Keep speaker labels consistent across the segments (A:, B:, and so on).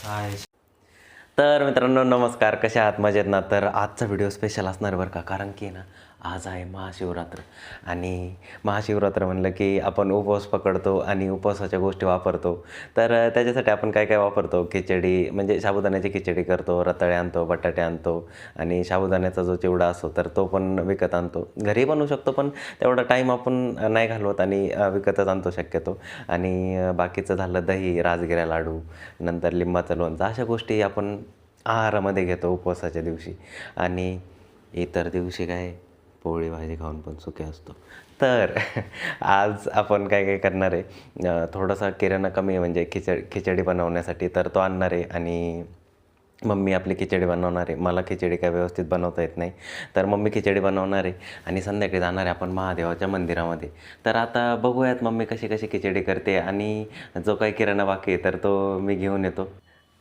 A: हाय. तर मित्रांनो नमस्कार, कशा आहात? मजेत ना? तर आजचा व्हिडिओ स्पेशल असणार बरं का, कारण की ना आज आहे महाशिवरात्र. आणि महाशिवरात्र म्हणलं की आपण उपवास पकडतो आणि उपवासाच्या गोष्टी वापरतो. तर त्याच्यासाठी आपण काय काय वापरतो? खिचडी, म्हणजे साबुदाण्याची खिचडी करतो, रताळे आणतो, बटाटे आणतो आणि साबुदाण्याचा जो चिवडा असतो तर तो पण विकत आणतो. घरी बनवू शकतो, पण तेवढा टाईम आपण नाही घालवत आणि विकतच आणतो शक्यतो. आणि बाकीचं झालं दही, राजगिरा लाडू, नंतर लिंबाचं लोणचं, अशा गोष्टी आपण आहारामध्ये घेतो उपवासाच्या दिवशी. आणि इतर दिवशी काय पोळी भाजी खाऊन पण सुखी असतो. तर आज आपण काय काय करणार आहे, थोडासा किराणा कमी आहे, म्हणजे खिचडी बनवण्यासाठी तर तो आणणार आहे. आणि मम्मी आपली खिचडी बनवणार आहे. मला खिचडी काय व्यवस्थित बनवता येत नाही, तर मम्मी खिचडी बनवणार आहे. आणि संध्याकाळी जाणार आहे आपण महादेवाच्या मंदिरामध्ये. तर आता बघूयात मम्मी कशी कशी खिचडी करते, आणि जो काही किराणा बाकी आहे तर तो मी घेऊन येतो.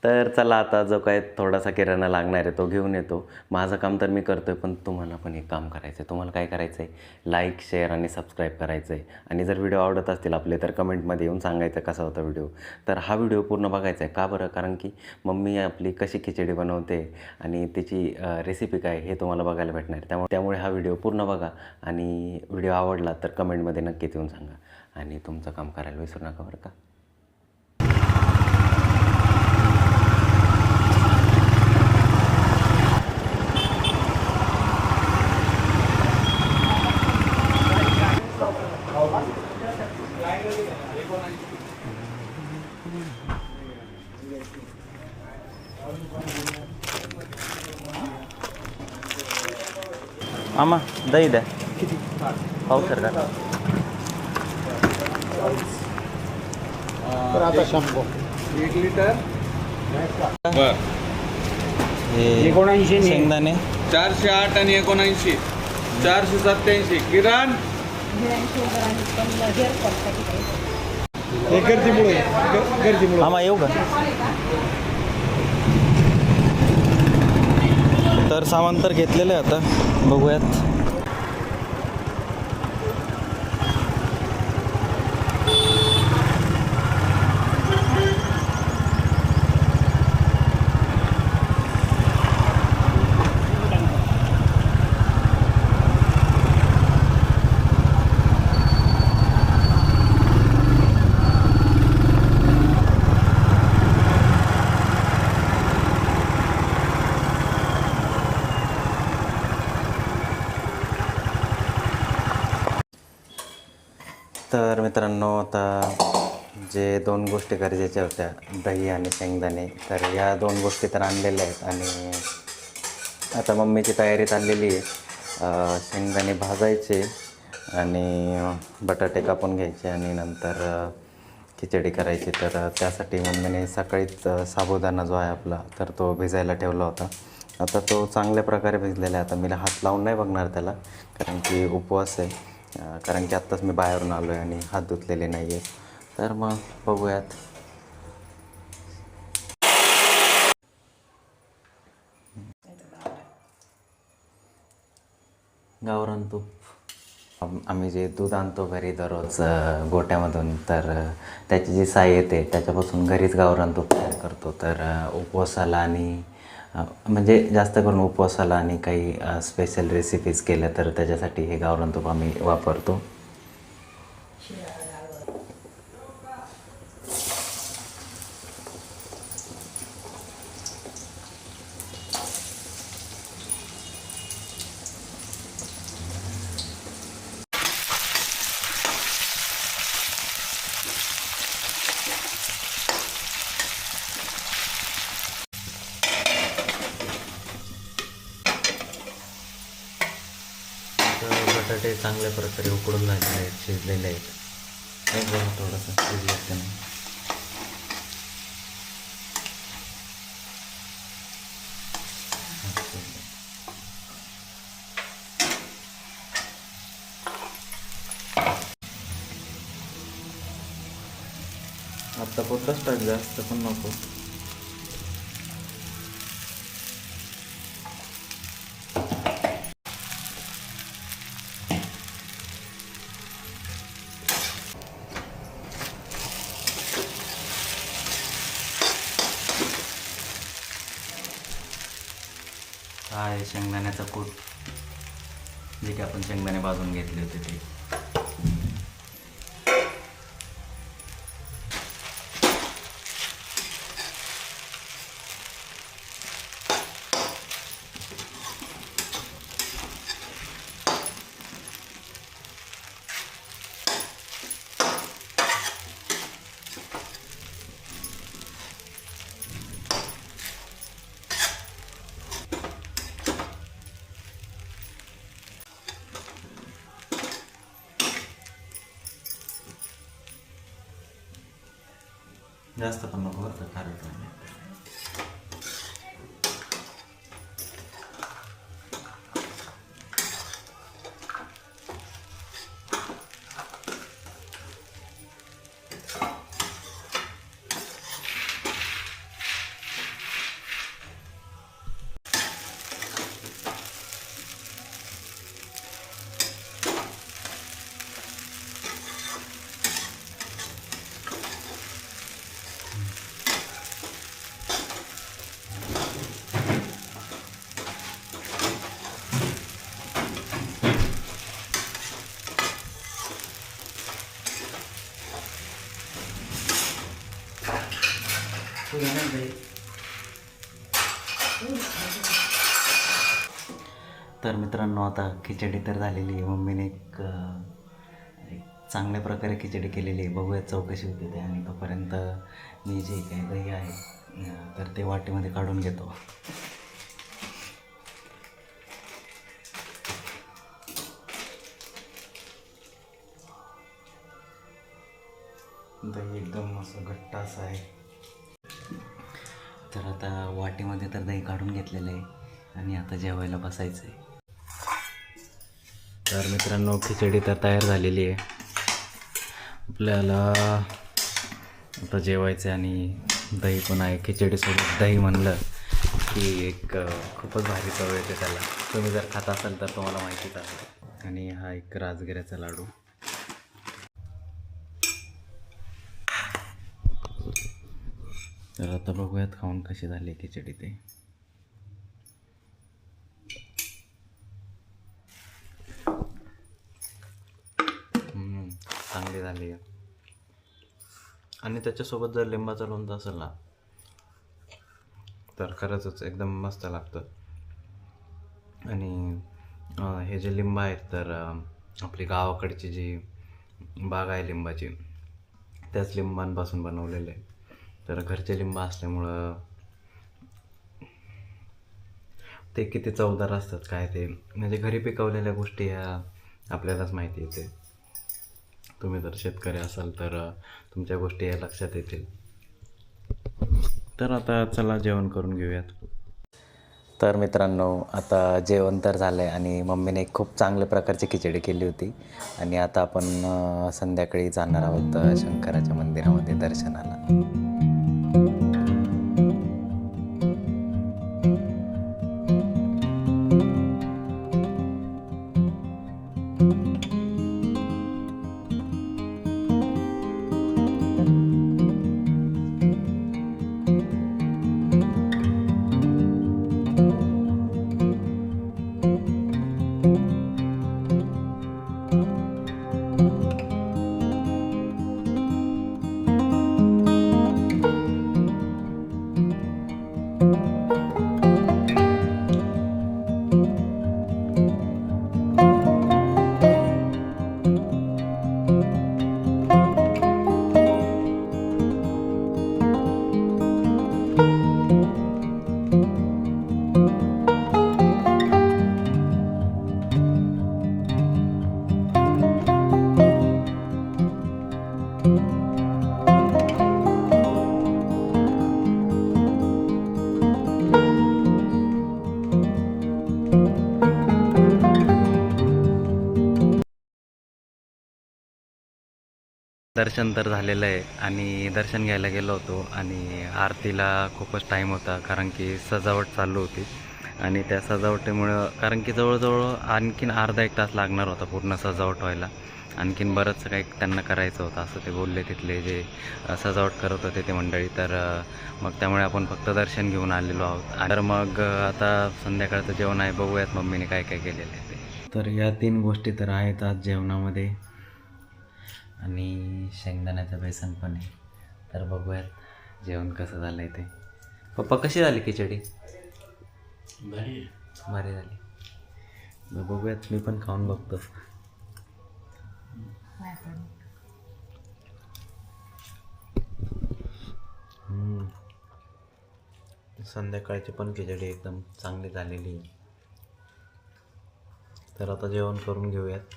A: तर चला, आता जो काय थोडासा किराणा लागणार आहे तो घेऊन येतो. माझं काम तर मी करतो आहे, पण तुम्हाला पण एक काम करायचं आहे. तुम्हाला काय करायचं आहे? लाईक, शेअर आणि सबस्क्राईब करायचं आहे. आणि जर व्हिडिओ आवडत असतील आपले तर कमेंटमध्ये येऊन सांगायचं कसा होता व्हिडिओ. तर हा व्हिडिओ पूर्ण बघायचा आहे. का बरं? कारण की मम्मी आपली कशी खिचडी बनवते आणि तिची रेसिपी काय हे तुम्हाला बघायला भेटणार आहे. त्यामुळे हा व्हिडिओ पूर्ण बघा. आणि व्हिडिओ आवडला तर कमेंटमध्ये नक्कीच येऊन सांगा. आणि तुमचं काम करायला विसरू नका बरं का. मामा दही द्या. किती? पावशेर का?
B: तर आता 100 1 लिटर
C: बर.
A: हे
B: 79
A: शेंगदाणे
C: 408 आणि 79 487 किरण.
B: हे गर्दीमुळे
A: मामा येऊ का? तर सामान तर घेतलेलं आहे, आता बघूयात. तर मित्रांनो, आता जे 2 गोष्टी गरजेच्या होत्या, दही आणि शेंगदाणे, तर या 2 गोष्टी तर आणलेल्या आहेत. आणि आता मम्मीची तयारी चाललेली आहे. शेंगदाणे भाजायचे आणि बटाटे कापून घ्यायचे आणि नंतर खिचडी करायची. तर त्यासाठी मम्मीने सकाळीच साबुदाणा जो आहे आपला तर तो भिजायला ठेवला होता. आता तो चांगल्या प्रकारे भिजलेला आहे. आता मी हात लावून नाही बघणार त्याला, कारण की उपवास आहे. कारण की आत्ताच मी बाहेरून आलो आहे आणि हात धुतलेले नाही आहेत. तर मग बघूयात. गावरान तूप, आम्ही जे दूध आणतो घरी दररोज गोट्यामधून, तर त्याची जी साय येते त्याच्यापासून घरीच गावरान तूप तयार करतो. तर उपवासाला आणि म्हणजे जास्त करून उपवासाला आणि काही स्पेशल रेसिपीज केल्या तर त्याच्यासाठी हे गावरान तूप आम्ही वापरतो. बटाटे चांगल्या प्रकारे उकडून झालेले आहेत, शिजलेले आहेत. एक बघा थोडंसं शिजलं का नाही. आत्ता पोतच टाक, जास्त पण नको. हा आहे शेंगदाण्याचा कूट, जे की आपण शेंगदाणे भाजून घेतले होते ते. जास्त पण नको बरं का खारट नाही. तर मित्रांनो, आता खिचडी तर झालेली आहे. मम्मीने एक चांगल्या प्रकारे खिचडी केलेली आहे. बघूयात चव कशी होते ते. आणि तोपर्यंत मी जे काही दही आहे तर ते वाटीमध्ये काढून घेतो. दही एकदम असं घट्ट असं आहे. तर आता वाटीमध्ये तर दही काढून घेतलेलं आहे आणि आता जेवायला बसायचं आहे. तर मित्रांनो, खिचडी तर तयार झालेली आहे. आपल्याला आता जेवायचं आहे आणि दही पण आहे. खिचडीसोबत दही म्हणलं की एक खूपच भारी चव येते त्याला. तुम्ही जर खात असाल तर तुम्हाला माहितीच आहे. आणि हा एक राजगिऱ्याचा लाडू. तर आता बघूयात खाऊन कशी झाली खिचडी ते. चांगली झाली आहे. आणि त्याच्यासोबत जर लिंबाचं लोणचं असेल ना तर खरंच एकदम मस्त लागतं. आणि हे जे लिंब आहेत तर आपली गावाकडची जी बाग आहे लिंबाची, त्याच लिंबांपासून बनवलेले आहे. तर घरचे लिंब असल्यामुळं ते किती चवदार असतात काय ते, म्हणजे घरी पिकवलेल्या गोष्टी ह्या आपल्यालाच माहिती येते. तुम्ही जर शेतकरी असाल तर तुमच्या गोष्टी या लक्षात येतील. तर आता चला जेवण करून घेऊयात. तर मित्रांनो, आता जेवण तर झालं आहे आणि मम्मीने एक खूप चांगल्या प्रकारची खिचडी केली होती. आणि आता आपण संध्याकाळी जाणार आहोत शंकराच्या मंदिरामध्ये दर्शनाला. दर्शन तर झालेलं आहे आणि दर्शन घ्यायला गेलो होतो आणि आरतीला खूपच टाईम होता, कारण की सजावट चालू होती. आणि त्या सजावटीमुळं, कारण की जवळजवळ आणखीन अर्धा एक तास लागणार होता पूर्ण सजावट व्हायला. आणखीन बरंचसं काही त्यांना करायचं होतं असं ते बोलले तिथले जे सजावट करत होते ते मंडळी. तर मग त्यामुळे आपण फक्त दर्शन घेऊन आलेलो आहोत. तर मग आता संध्याकाळचं जेवण आहे, बघूयात मम्मीने काय काय केलेलं आहे ते. तर या 3 गोष्टी तर आहेत आज जेवणामध्ये आणि शेंगदाण्याचं बेसन पण आहे. तर बघूयात जेवण कसं झालं आहे ते. पप्पा कशी झाली खिचडी? भारी झाली. मग बघूयात, मी पण खाऊन बघतो. संध्याकाळची पण खिचडी एकदम चांगली झालेली आहे. तर आता जेवण करून घेऊयात.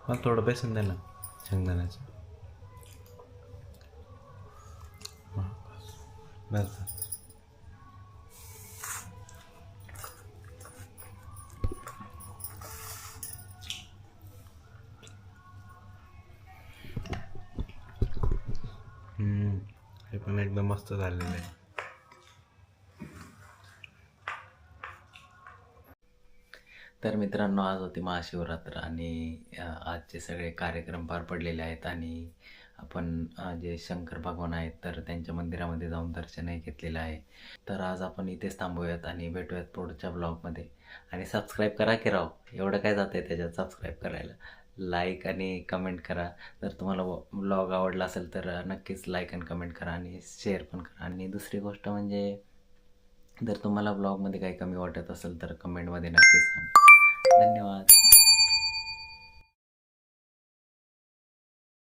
A: मला थोडं बेसन द्या ना शेंगदाण्याचं. बस. हे पण एकदम मस्त झालेलं आहे. तर मित्रांनो, आज होती महाशिवरात्र आणि आजचे सगळे कार्यक्रम पार पडलेले आहेत आणि आपण जे शंकर भगवान आहेत तर त्यांच्या मंदिरामध्ये जाऊन दर्शनही घेतलेलं आहे. तर आज आपण इथेच थांबूयात आणि भेटूयात पुढच्या ब्लॉगमध्ये. आणि सबस्क्राईब करा की राव, एवढं काय जातं आहे त्याच्यात सबस्क्राईब करायला. लाईक आणि कमेंट करा. जर तुम्हाला ब्लॉग आवडला असेल तर नक्कीच लाईक आणि कमेंट करा आणि शेअर पण करा. आणि दुसरी गोष्ट म्हणजे जर तुम्हाला ब्लॉगमध्ये काही कमी वाटत असेल तर कमेंटमध्ये नक्कीच सांगा. धन्यवाद.